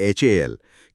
HAL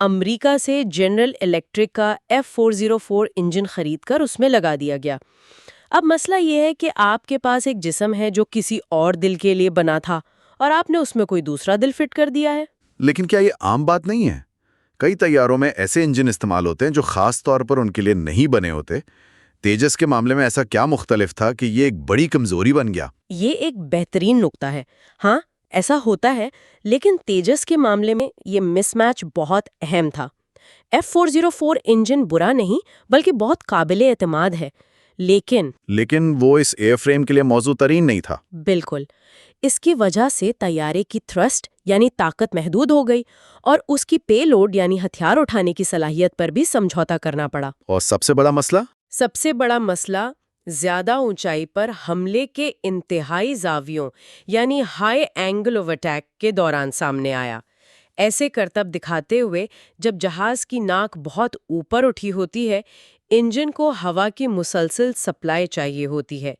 امریکہ سے general electric کا F404 engine خرید کر اس میں لگا دیا گیا۔ اب مسئلہ یہ ہے کہ آپ کے پاس ایک جسم ہے جو کسی اور دل کے لیے بنا تھا اور آپ نے اس میں کوئی دوسرا دل فٹ کر دیا ہے۔ لیکن کیا یہ عام بات نہیں ہے؟ کئی طیاروں میں ایسے انجن استعمال ہوتے ہیں جو خاص طور پر ان کے لیے نہیں بنے ہوتے۔ تیجس کے معاملے میں ایسا کیا مختلف تھا کہ یہ ایک بڑی کمزوری بن گیا؟ یہ ایک بہترین نقطہ ہے۔ ہاں، ایسا ہوتا ہے، لیکن تیجس کے معاملے میں یہ مس میچ بہت اہم تھا۔ F404 انجن برا نہیں بلکہ بہت قابل اعتماد ہے، لیکن وہ اس ایئر فریم کے لیے موزوں ترین نہیں تھا۔ بالکل، اس کی وجہ سے طیارے کی تھرسٹ یعنی طاقت محدود ہو گئی اور اس کی پے لوڈ یعنی ہتھیار اٹھانے کی صلاحیت پر بھی سمجھوتا کرنا پڑا۔ اور سب سے بڑا مسئلہ زیادہ اونچائی پر حملے کے انتہائی زاویوں یعنی ہائی اینگل آف اٹیک کے دوران سامنے آیا۔ ایسے کرتب دکھاتے ہوئے جب جہاز کی ناک بہت اوپر اٹھی ہوتی ہے، انجن کو ہوا کی مسلسل سپلائی چاہیے ہوتی ہے۔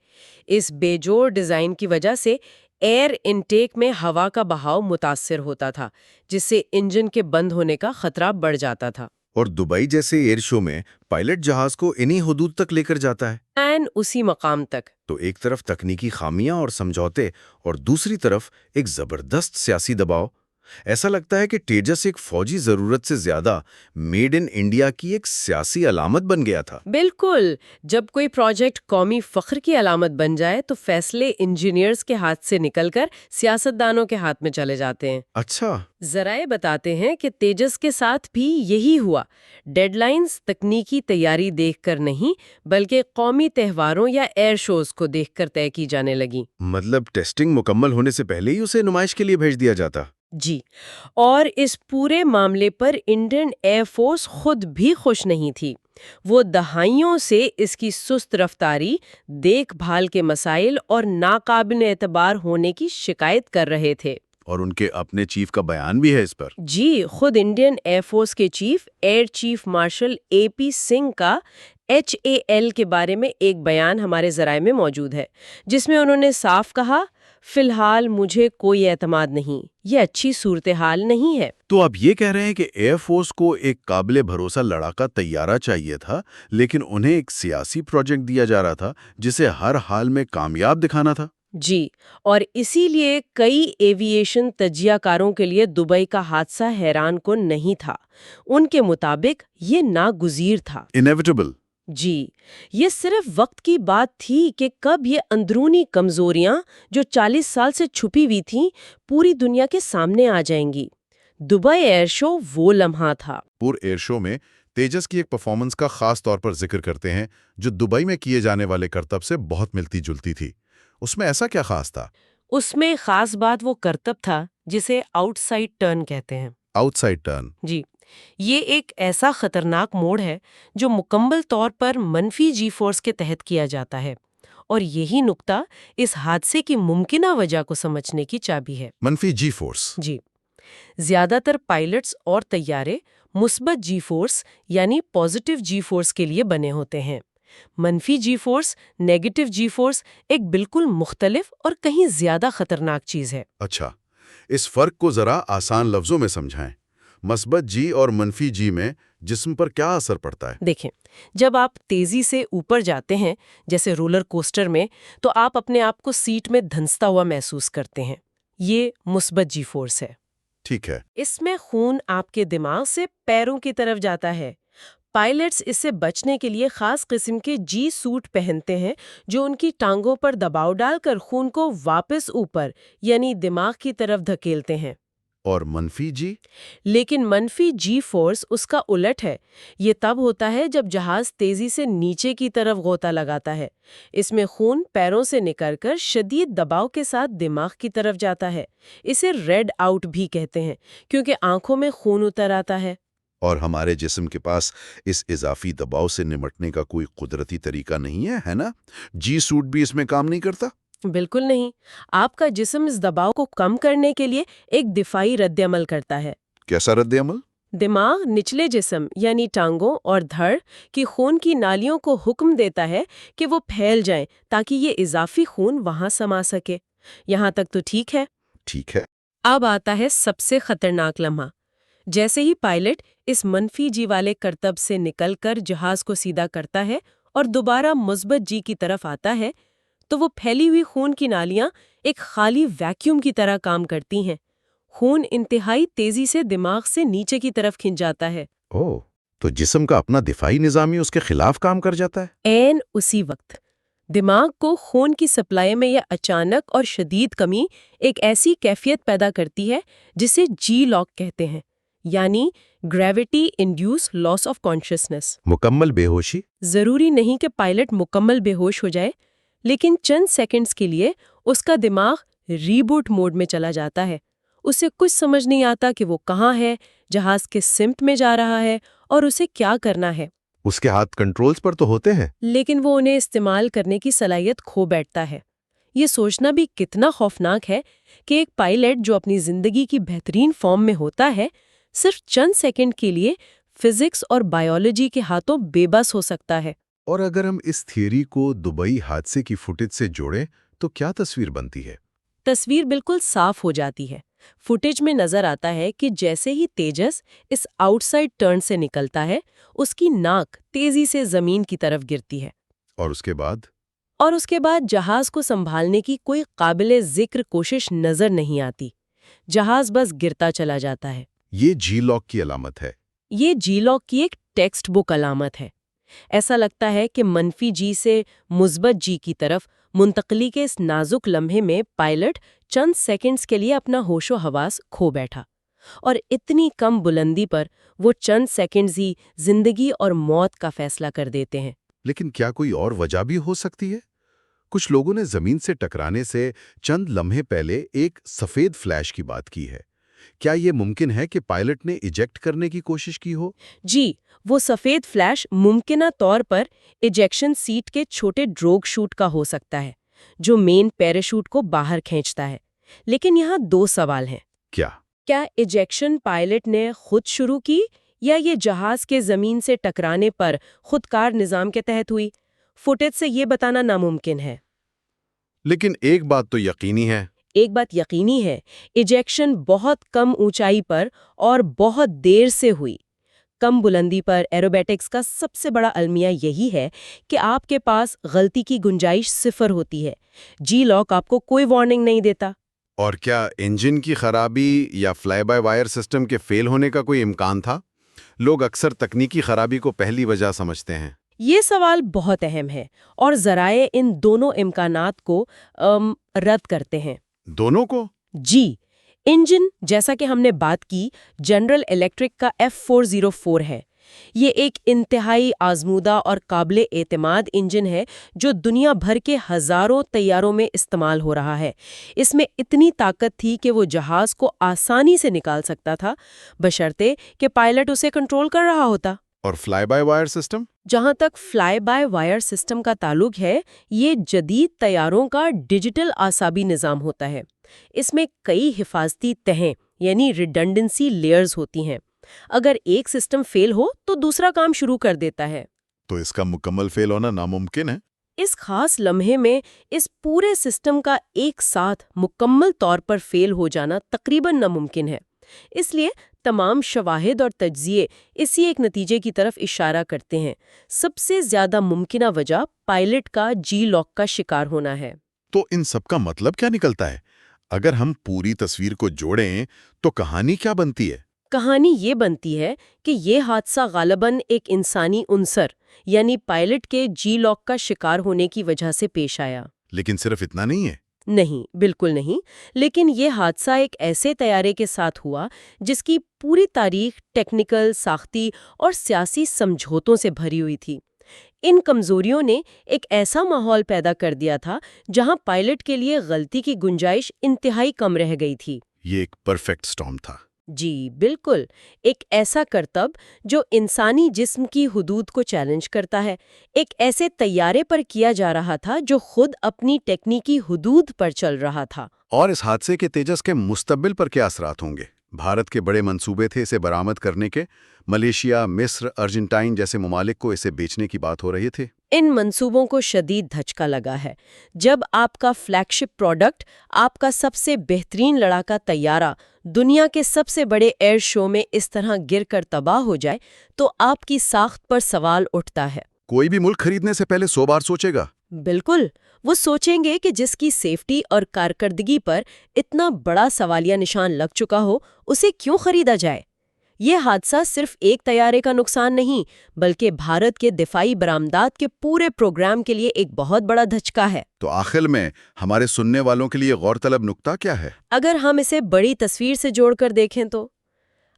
اس بے جوڑ ڈیزائن کی وجہ سے ایئر انٹیک میں ہوا کا بہاؤ متاثر ہوتا تھا، جس سے انجن کے بند ہونے کا خطرہ بڑھ جاتا تھا۔ اور دبئی جیسے ایئر شو میں پائلٹ جہاز کو انہی حدود تک لے کر جاتا ہے، اسی مقام تک۔ تو ایک طرف تکنیکی خامیاں اور سمجھوتے اور دوسری طرف ایک زبردست سیاسی دباؤ۔ ایسا لگتا ہے کہ تیجس ایک فوجی ضرورت سے زیادہ میڈ ان انڈیا کی ایک سیاسی علامت بن گیا تھا۔ بالکل، جب کوئی پروجیکٹ قومی فخر کی علامت بن جائے تو فیصلے انجینئرز کے ہاتھ سے نکل کر سیاستدانوں کے ہاتھ میں چلے جاتے ہیں۔ اچھا، ذرائع بتاتے ہیں کہ تیجس کے ساتھ بھی یہی ہوا۔ ڈیڈ لائنز تکنیکی تیاری دیکھ کر نہیں بلکہ قومی تہواروں یا ایئر شوز کو دیکھ کر طے کی جانے لگی۔ مطلب ٹیسٹنگ مکمل ہونے سے پہلے ہی اسے نمائش کے لیے بھیج دیا جاتا۔ جی، اور اس پورے معاملے پر انڈین ایئر فورس خود بھی خوش نہیں تھی۔ وہ دہائیوں سے اس کی سست رفتاری، دیکھ بھال کے مسائل اور ناقابل اعتبار ہونے کی شکایت کر رہے تھے۔ اور ان کے اپنے چیف کا بیان بھی ہے اس پر۔ جی، خود انڈین ایئر فورس کے chief air chief marshal AP Singh کا HAL کے بارے میں ایک بیان ہمارے ذرائع میں موجود ہے، جس میں انہوں نے صاف کہا، فی الحال مجھے کوئی اعتماد نہیں، یہ اچھی صورتحال نہیں ہے۔ تو آپ یہ کہہ رہے ہیں کہ ایئر فورس کو ایک قابل بھروسہ لڑاکا طیارہ چاہیے تھا، لیکن انہیں ایک سیاسی پروجیکٹ دیا جا رہا تھا جسے ہر حال میں کامیاب دکھانا تھا۔ جی، اور اسی لیے کئی ایوییشن تجزیہ کاروں کے لیے دبئی کا حادثہ حیران کن نہیں تھا۔ ان کے مطابق یہ ناگزیر تھا۔ انیویٹیبل۔ جی، یہ صرف وقت کی بات تھی کہ کب یہ اندرونی کمزوریاں جو 40 سال سے چھپی ہوئی تھیں پوری دنیا کے سامنے آ جائیں گی۔ دبئی ایئر شو وہ لمحہ تھا۔ پور ایئر شو میں تیجس کی ایک پرفارمنس کا خاص طور پر ذکر کرتے ہیں جو دبئی میں کیے جانے والے کرتب سے بہت ملتی جلتی تھی۔ اس میں ایسا کیا خاص تھا؟ اس میں خاص بات وہ کرتب تھا جسے آؤٹ سائڈ ٹرن کہتے ہیں۔ Out side turn. جی، یہ ایک ایسا خطرناک موڑ ہے جو مکمل طور پر منفی جی فورس کے تحت کیا جاتا ہے، اور یہی نقطہ اس حادثے کی ممکنہ وجہ کو سمجھنے کی چابی ہے۔ منفی جی فورس۔ جی، زیادہ تر پائلٹس اور طیارے مثبت جی فورس یعنی پازیٹیو جی فورس کے لیے بنے ہوتے ہیں۔ منفی جی فورس، نیگیٹو جی فورس ایک بالکل مختلف اور کہیں زیادہ خطرناک چیز ہے۔ اچھا، اس فرق کو ذرا آسان لفظوں میں سمجھائیں۔ مثبت جی اور منفی جی میں جسم پر کیا اثر پڑتا ہے؟ دیکھیں، جب آپ تیزی سے اوپر جاتے ہیں جیسے رولر کوسٹر میں، تو آپ اپنے آپ کو سیٹ میں دھنستا ہوا محسوس کرتے ہیں۔ یہ مثبت جی فورس ہے۔ ٹھیک ہے۔ اس میں خون آپ کے دماغ سے پیروں کی طرف جاتا ہے۔ پائلٹس اس سے بچنے کے لیے خاص قسم کے جی سوٹ پہنتے ہیں جو ان کی ٹانگوں پر دباؤ ڈال کر خون کو واپس اوپر یعنی دماغ کی طرف دھکیلتے ہیں۔ اور منفی جی؟ لیکن منفی جی فورس اس کا الٹ ہے۔ یہ تب ہوتا ہے جب جہاز تیزی سے نیچے کی طرف غوطہ لگاتا ہے۔ اس میں خون پیروں سے نکل کر شدید دباؤ کے ساتھ دماغ کی طرف جاتا ہے۔ اسے ریڈ آؤٹ بھی کہتے ہیں کیونکہ آنکھوں میں خون اتر آتا ہے۔ اور ہمارے جسم کے پاس اس اضافی دباؤ سے نمٹنے کا کوئی قدرتی طریقہ نہیں ہے نا؟ جی سوٹ بھی اس میں کام نہیں کرتا؟ بالکل نہیں۔ آپ کا جسم اس دباؤ کو کم کرنے کے لیے ایک دفاعی رد عمل کرتا ہے۔ کیسا رد عمل؟ دماغ نچلے جسم یعنی ٹانگوں اور دھڑ کی خون کی نالیوں کو حکم دیتا ہے کہ وہ پھیل جائیں تاکہ یہ اضافی خون وہاں سما سکے۔ یہاں تک تو ٹھیک ہے؟ ٹھیک ہے۔ اب آتا ہے سب سے خطرناک لمحہ۔ جیسے ہی پائلٹ اس منفی جی والے کرتب سے نکل کر جہاز کو سیدھا کرتا ہے اور دوبارہ مثبت جی کی طرف آتا ہے تو وہ پھیلی ہوئی خون کی نالیاں ایک خالی ویکیوم کی طرح کام کرتی ہیں۔ خون انتہائی تیزی سے دماغ سے نیچے کی طرف کھنچ جاتا ہے۔ اوہ، تو جسم کا اپنا دفاعی نظام ہی اس کے خلاف کام کر جاتا ہے؟ عین اسی وقت دماغ کو خون کی سپلائی میں یہ اچانک اور شدید کمی ایک ایسی کیفیت پیدا کرتی ہے جسے جی لاک کہتے ہیں، یعنی gravity induce loss of consciousness. مکمل بے ہوشی؟ ضروری نہیں کہ پائلٹ مکمل بے ہوش ہو جائے، لیکن چند سیکنڈز کے لیے اس کا دماغ ریبوٹ موڈ میں چلا جاتا ہے۔ اسے کچھ سمجھ نہیں آتا کہ وہ کہاں ہے، جہاز کس سمت میں جا رہا ہے اور اسے کیا کرنا ہے۔ اس کے ہاتھ کنٹرولز پر تو ہوتے ہیں، لیکن وہ انہیں استعمال کرنے کی صلاحیت کھو بیٹھتا ہے۔ یہ سوچنا بھی کتنا خوفناک ہے کہ ایک پائلٹ جو اپنی زندگی کی بہترین فارم میں ہوتا ہے، صرف چند سیکنڈ کے لیے فزکس اور بائیولوجی کے ہاتھوں بے بس ہو سکتا ہے۔ اور اگر ہم اس تھیوری کو دبئی حادثے کی فوٹیج سے جوڑیں تو کیا تصویر بنتی ہے؟ تصویر بالکل صاف ہو جاتی ہے۔ فوٹیج میں نظر آتا ہے کہ جیسے ہی تیجس اس آؤٹ سائڈ ٹرن سے نکلتا ہے، اس کی ناک تیزی سے زمین کی طرف گرتی ہے۔ اور اس کے بعد جہاز کو سنبھالنے کی کوئی قابل ذکر کوشش نظر نہیں آتی۔ جہاز بس گرتا چلا جاتا ہے۔ یہ جی لاک کی علامت ہے؟ یہ جی لاک کی ایک ٹیکسٹ بک علامت ہے۔ ایسا لگتا ہے کہ منفی جی سے مثبت جی کی طرف منتقلی کے اس نازک لمحے میں پائلٹ چند سیکنڈز کے لیے اپنا ہوش و حواس کھو بیٹھا، اور اتنی کم بلندی پر وہ چند سیکنڈز ہی زندگی اور موت کا فیصلہ کر دیتے ہیں۔ لیکن کیا کوئی اور وجہ بھی ہو سکتی ہے؟ کچھ لوگوں نے زمین سے ٹکرانے سے چند لمحے پہلے ایک سفید فلیش کی بات کی ہے۔ کیا یہ ممکن ہے کہ پائلٹ نے ایجیکٹ کرنے کی کوشش کی ہو؟ جی، وہ سفید فلیش ممکنہ طور پر ایجیکشن سیٹ کے چھوٹے ڈروگ شوٹ کا ہو سکتا ہے، جو مین پیراشوٹ کو باہر کھینچتا ہے۔ لیکن یہاں دو سوال ہیں۔ کیا ایجیکشن پائلٹ نے خود شروع کی یا یہ جہاز کے زمین سے ٹکرانے پر خودکار نظام کے تحت ہوئی؟ فوٹیج سے یہ بتانا ناممکن ہے۔ لیکن ایک بات تو یقینی ہے۔ ایجیکشن بہت کم اونچائی پر اور بہت دیر سے ہوئی۔ کم بلندی پر ایروبیٹکس کا سب سے بڑا المیہ یہی ہے کہ آپ کے پاس غلطی کی گنجائش صفر ہوتی ہے۔ جی لاک آپ کو کوئی وارننگ نہیں دیتا۔ اور کیا انجن کی خرابی یا فلائی بائی وائر سسٹم کے فیل ہونے کا کوئی امکان تھا؟ لوگ اکثر تکنیکی خرابی کو پہلی وجہ سمجھتے ہیں۔ یہ سوال بہت اہم ہے اور ذرائع ان دونوں امکانات کو رد کرتے ہیں۔ دونوں کو؟ جی، انجن، جیسا کہ ہم نے بات کی، جنرل الیکٹرک کا F404 ہے۔ یہ ایک انتہائی آزمودہ اور قابل اعتماد انجن ہے جو دنیا بھر کے ہزاروں طیاروں میں استعمال ہو رہا ہے۔ اس میں اتنی طاقت تھی کہ وہ جہاز کو آسانی سے نکال سکتا تھا، بشرطے کہ پائلٹ اسے کنٹرول کر رہا ہوتا۔ اور فلائی بائی وائر سسٹم؟ جہاں تک فلائی بائی وائر سسٹم کا تعلق ہے، یہ جدید طیاروں کا ڈیجیٹل اعصابی نظام ہوتا ہے۔ اس میں کئی حفاظتی تہیں یعنی ریڈنڈنسی لیئرز ہوتی ہیں۔ اگر ایک سسٹم فیل ہو تو دوسرا کام شروع کر دیتا ہے۔ تو اس کا مکمل فیل ہونا ناممکن ہے؟ اس خاص لمحے میں اس پورے سسٹم کا ایک ساتھ مکمل طور پر فیل ہو جانا تقریباً ناممکن ہے۔ اس لیے تمام شواہد اور تجزیے اسی ایک نتیجے کی طرف اشارہ کرتے ہیں۔ سب سے زیادہ ممکنہ وجہ پائلٹ کا جی لاک کا شکار ہونا ہے۔ تو ان سب کا مطلب کیا نکلتا ہے؟ اگر ہم پوری تصویر کو جوڑیں تو کہانی کیا بنتی ہے؟ کہانی یہ بنتی ہے کہ یہ حادثہ غالباً ایک انسانی عنصر یعنی پائلٹ کے جی لاک کا شکار ہونے کی وجہ سے پیش آیا۔ لیکن صرف اتنا نہیں ہے؟ نہیں، بالکل نہیں۔ لیکن یہ حادثہ ایک ایسے طیارے کے ساتھ ہوا جس کی پوری تاریخ ٹیکنیکل، ساختی اور سیاسی سمجھوتوں سے بھری ہوئی تھی۔ ان کمزوریوں نے ایک ایسا ماحول پیدا کر دیا تھا جہاں پائلٹ کے لیے غلطی کی گنجائش انتہائی کم رہ گئی تھی۔ یہ ایک پرفیکٹ سٹارم تھا۔ جی بالکل، ایک ایسا کرتب جو انسانی جسم کی حدود کو چیلنج کرتا ہے، ایک ایسے طیارے پر کیا جا رہا تھا جو خود اپنی ٹیکنیکی حدود پر چل رہا تھا۔ اور اس حادثے کے تیجس کے مستقبل پر کیا اثرات ہوں گے؟ بھارت کے بڑے منصوبے تھے اسے برآمد کرنے کے، ملیشیا، مصر، ارجنٹائن جیسے ممالک کو اسے بیچنے کی بات ہو رہی تھی۔ ان منصوبوں کو شدید دھچکا لگا ہے۔ جب آپ کا فلیگ شپ پروڈکٹ، آپ کا سب سے بہترین لڑاکا طیارہ دنیا کے سب سے بڑے ایئر شو میں اس طرح گر کر تباہ ہو جائے تو آپ کی ساخت پر سوال اٹھتا ہے۔ کوئی بھی ملک خریدنے سے پہلے 100 بار سوچے گا۔ بالکل، وہ سوچیں گے کہ جس کی سیفٹی اور کارکردگی پر اتنا بڑا سوالیہ نشان لگ چکا ہو اسے کیوں خریدا جائے۔ یہ حادثہ صرف ایک طیارے کا نقصان نہیں بلکہ بھارت کے دفاعی برآمدات کے پورے پروگرام کے لیے ایک بہت بڑا دھچکا ہے۔ تو آخر میں ہمارے سننے والوں کے لیے غور طلب نکتہ کیا ہے؟ اگر ہم اسے بڑی تصویر سے جوڑ کر دیکھیں تو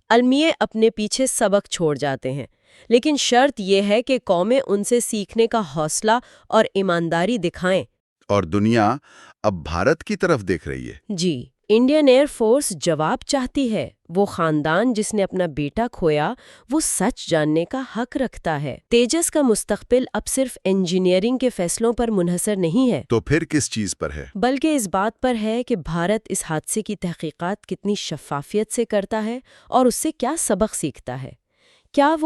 المیے اپنے پیچھے سبق چھوڑ جاتے ہیں، لیکن شرط یہ ہے کہ قومیں ان سے سیکھنے کا حوصلہ اور ایمانداری دکھائیں۔ اور دنیا اب بھارت کی طرف دیکھ رہی ہے۔ جی، انڈین ایئر فورس جواب چاہتی ہے۔ وہ خاندان جس نے اپنا بیٹا کھویا وہ سچ جاننے کا حق رکھتا ہے۔ تیجس کا مستقبل اب صرف انجینئرنگ کے فیصلوں پر منحصر نہیں ہے، تو پھر کس چیز پر ہے؟ بلکہ اس بات پر ہے کہ بھارت اس حادثے کی تحقیقات کتنی شفافیت سے کرتا ہے اور اس سے کیا سبق سیکھتا ہے۔ کیا وہ